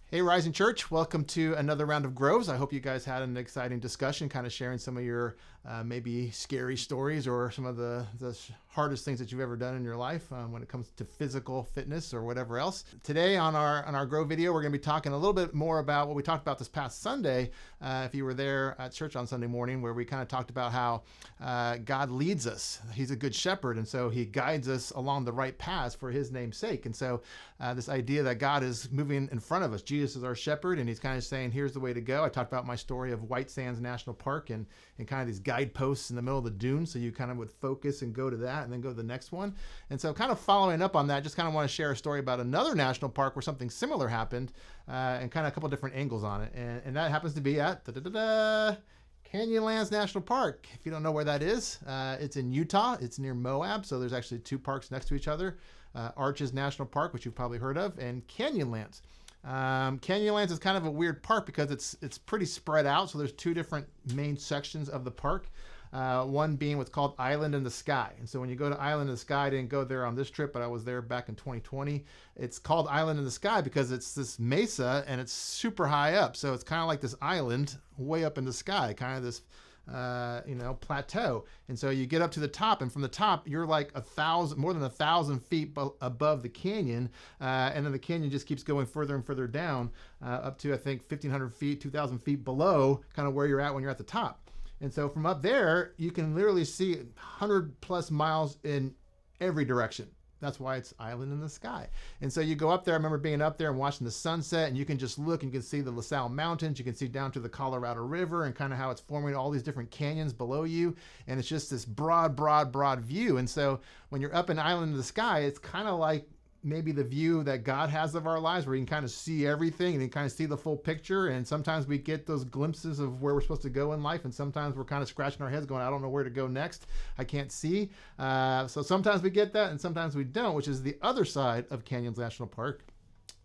Hey, Rising Church, welcome to another round of Groves. I hope you guys had an exciting discussion, kind of sharing some of your maybe scary stories or some of the hardest things that you've ever done in your life when it comes to physical fitness or whatever else. Today on our Grove video, we're going to be talking a little bit more about what we talked about this past Sunday. If you were there at church on Sunday morning, where we kind of talked about how God leads us. He's a good shepherd, and so he guides us along the right paths for his name's sake. And so this idea that God is moving in front of us. Jesus is our shepherd, and he's kind of saying, here's the way to go. I talked about my story of White Sands National Park and kind of these guideposts in the middle of the dunes, so you kind of would focus and go to that and then go to the next one. And so kind of following up on that, just kind of want to share a story about another national park where something similar happened and kind of a couple different angles on it. And that happens to be at Canyonlands National Park. If you don't know where that is, it's in Utah. It's near Moab, so there's actually two parks next to each other. Arches National Park, which you've probably heard of, and Canyonlands. Canyonlands is kind of a weird park because it's pretty spread out. So there's two different main sections of the park. One being what's called Island in the Sky. And so when you go to Island in the Sky, I didn't go there on this trip, but I was there back in 2020. It's called Island in the Sky because it's this mesa and it's super high up. So it's kind of like this island way up in the sky, kind of this plateau. And so you get up to the top, and from the top, you're like more than 1,000 feet above the canyon. And then the canyon just keeps going further and further down up to, I think, 1,500 feet, 2,000 feet below kind of where you're at when you're at the top. And so from up there, you can literally see 100 plus miles in every direction. That's why it's Island in the Sky. And so you go up there. I remember being up there and watching the sunset, and you can just look and you can see the La Salle Mountains. You can see down to the Colorado River and kind of how it's forming all these different canyons below you. And it's just this broad view. And so when you're up in Island in the Sky, it's kind of like maybe the view that God has of our lives, where you can kind of see everything and you kind of see the full picture. And sometimes we get those glimpses of where we're supposed to go in life, and sometimes we're kind of scratching our heads going, I don't know where to go next. I can't see. So sometimes we get that and sometimes we don't, which is the other side of Canyons National Park,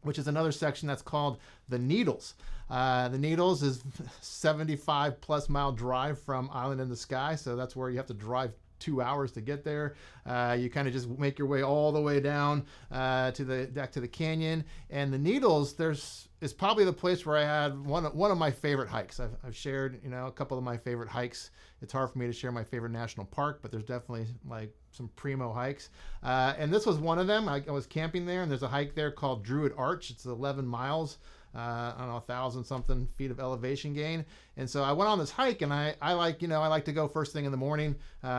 which is another section that's called the Needles. The Needles is 75 plus mile drive from Island in the Sky. So that's where you have to drive 2 hours to get there. You kind of just make your way all the way down back to the canyon. And the Needles, is probably the place where I had one of my favorite hikes. I've shared a couple of my favorite hikes. It's hard for me to share my favorite national park, but there's definitely like some primo hikes. And this was one of them. I was camping there, and there's a hike there called Druid Arch. It's 11 miles. I don't know, 1,000 something feet of elevation gain. And so I went on this hike, and I like to go first thing in the morning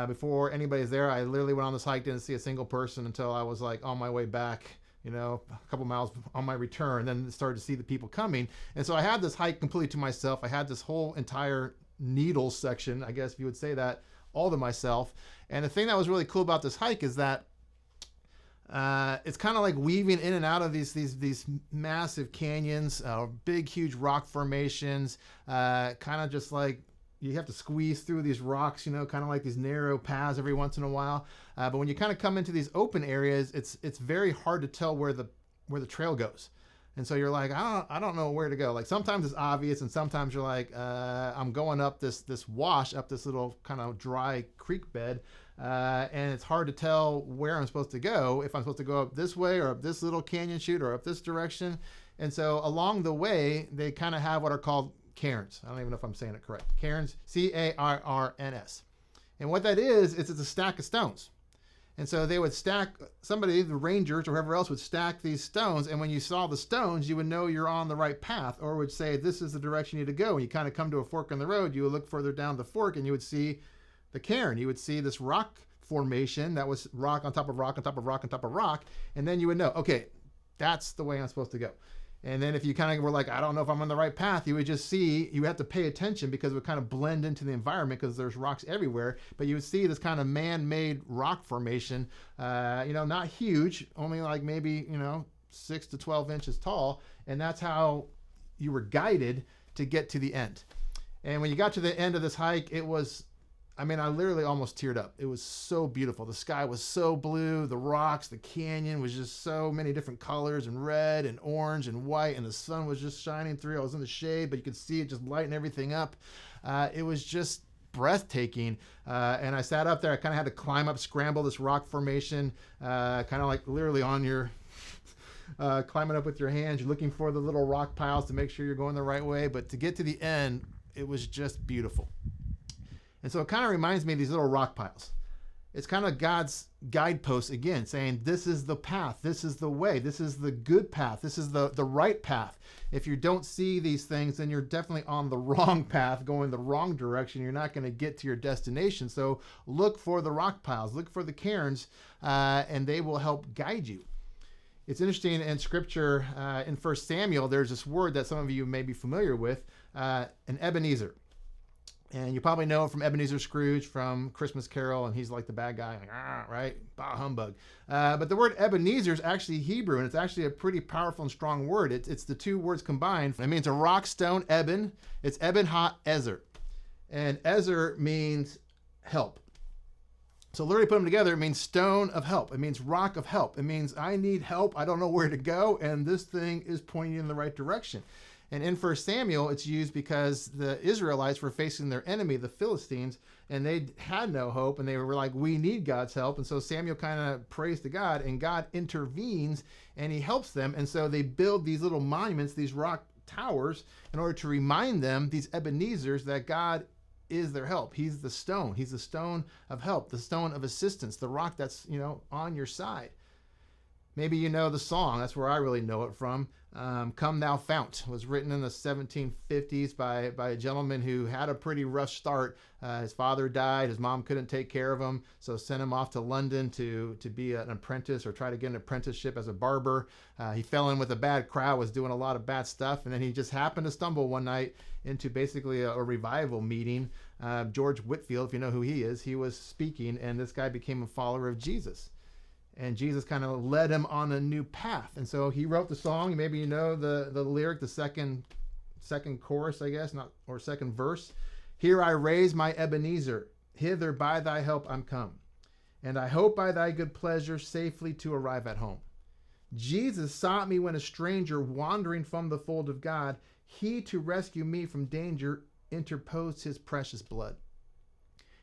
before anybody's there. I literally went on this hike, didn't see a single person until I was like on my way back, a couple miles on my return, then started to see the people coming. And so I had this hike completely to myself. I had this whole entire Needles section, I guess if you would say that, all to myself. And the thing that was really cool about this hike is that it's kind of like weaving in and out of these massive canyons, big, huge rock formations, kind of just like you have to squeeze through these rocks, kind of like these narrow paths every once in a while. But when you kind of come into these open areas, it's very hard to tell where the trail goes. And so you're like, I don't know where to go. Like sometimes it's obvious, and sometimes you're like, I'm going up this wash, up this little kind of dry creek bed. And it's hard to tell where I'm supposed to go, if I'm supposed to go up this way or up this little canyon chute or up this direction. And so along the way, they kind of have what are called cairns. I don't even know if I'm saying it correct. Cairns, Cairns. And what that is it's a stack of stones. And so they would stack, the rangers or whoever else would stack these stones. And when you saw the stones, you would know you're on the right path, or would say, this is the direction you need to go. When you kind of come to a fork in the road, you would look further down the fork and you would see the cairn. You would see this rock formation that was rock on top of rock on top of rock on top of rock. And then you would know, okay, that's the way I'm supposed to go. And then if you kind of were like, I don't know if I'm on the right path, you would just see, you have to pay attention because it would kind of blend into the environment because there's rocks everywhere. But you would see this kind of man-made rock formation, not huge, only like maybe, 6 to 12 inches tall. And that's how you were guided to get to the end. And when you got to the end of this hike, I literally almost teared up. It was so beautiful. The sky was so blue. The rocks, the canyon was just so many different colors, and red and orange and white, and the sun was just shining through. I was in the shade, but you could see it just lighting everything up. It was just breathtaking. And I sat up there. I kind of had to climb up, scramble this rock formation, kind of like literally on your climbing up with your hands. You're looking for the little rock piles to make sure you're going the right way. But to get to the end, it was just beautiful. And so it kind of reminds me of these little rock piles. It's kind of God's guideposts again, saying this is the path, this is the way, this is the good path, this is the right path. If you don't see these things, then you're definitely on the wrong path, going the wrong direction. You're not going to get to your destination. So look for the rock piles, look for the cairns, and they will help guide you. It's interesting in Scripture, in 1 Samuel, there's this word that some of you may be familiar with, an Ebenezer. And you probably know from Ebenezer Scrooge from Christmas Carol, and he's like the bad guy, like, right? Bah humbug. But the word Ebenezer is actually Hebrew, and it's actually a pretty powerful and strong word. It's the two words combined. It means a rock, stone, Eben. It's Eben ha-ezer. And Ezer means help. So literally put them together, it means stone of help. It means rock of help. It means I need help. I don't know where to go, and this thing is pointing in the right direction. And in 1 Samuel, it's used because the Israelites were facing their enemy, the Philistines, and they had no hope, and they were like, we need God's help. And so Samuel kind of prays to God, and God intervenes, and he helps them. And so they build these little monuments, these rock towers, in order to remind them, these Ebenezers, that God is their help. He's the stone. He's the stone of help, the stone of assistance, the rock that's, on your side. Maybe you know the song. That's where I really know it from. Come Thou Fount was written in the 1750s by a gentleman who had a pretty rough start. His father died. His mom couldn't take care of him, so sent him off to London to be an apprentice or try to get an apprenticeship as a barber. He fell in with a bad crowd, was doing a lot of bad stuff, and then he just happened to stumble one night into basically a revival meeting. George Whitefield, if you know who he is, he was speaking, and this guy became a follower of Jesus. And Jesus kind of led him on a new path. And so he wrote the song. Maybe you know the lyric, the second chorus, I guess, or second verse. Here I raise my Ebenezer, hither by thy help I'm come. And I hope by thy good pleasure safely to arrive at home. Jesus sought me when a stranger wandering from the fold of God. He to rescue me from danger interposed his precious blood.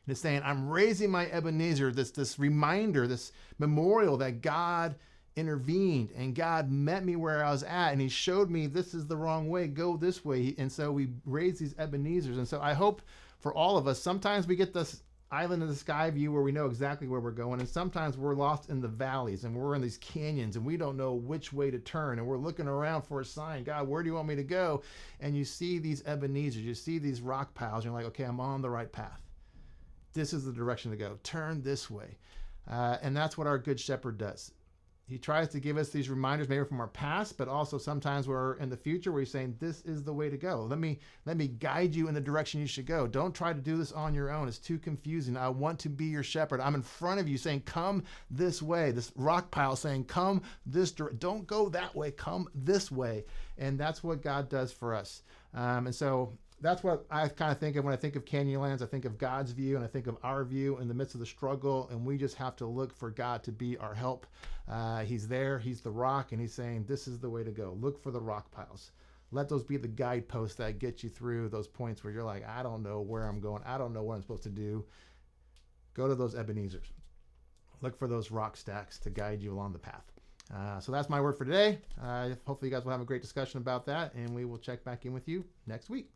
And it's saying, I'm raising my Ebenezer, this reminder, this memorial that God intervened and God met me where I was at, and he showed me this is the wrong way, go this way. And so we raise these Ebenezers. And so I hope for all of us, sometimes we get this island in the sky view where we know exactly where we're going, and sometimes we're lost in the valleys and we're in these canyons and we don't know which way to turn, and we're looking around for a sign. God, where do you want me to go? And you see these Ebenezers, you see these rock piles, and you're like, okay, I'm on the right path. This is the direction to go. Turn this way. And that's what our good shepherd does. He tries to give us these reminders, maybe from our past, but also sometimes we're in the future where he's saying, this is the way to go. Let me guide you in the direction you should go. Don't try to do this on your own. It's too confusing. I want to be your shepherd. I'm in front of you saying, come this way. This rock pile saying, come this direction. Don't go that way. Come this way. And that's what God does for us. And so that's what I kind of think of when I think of Canyonlands. I think of God's view, and I think of our view in the midst of the struggle, and we just have to look for God to be our help. He's there. He's the rock, and he's saying, this is the way to go. Look for the rock piles. Let those be the guideposts that get you through those points where you're like, I don't know where I'm going. I don't know what I'm supposed to do. Go to those Ebenezers. Look for those rock stacks to guide you along the path. So that's my word for today. Hopefully you guys will have a great discussion about that, and we will check back in with you next week.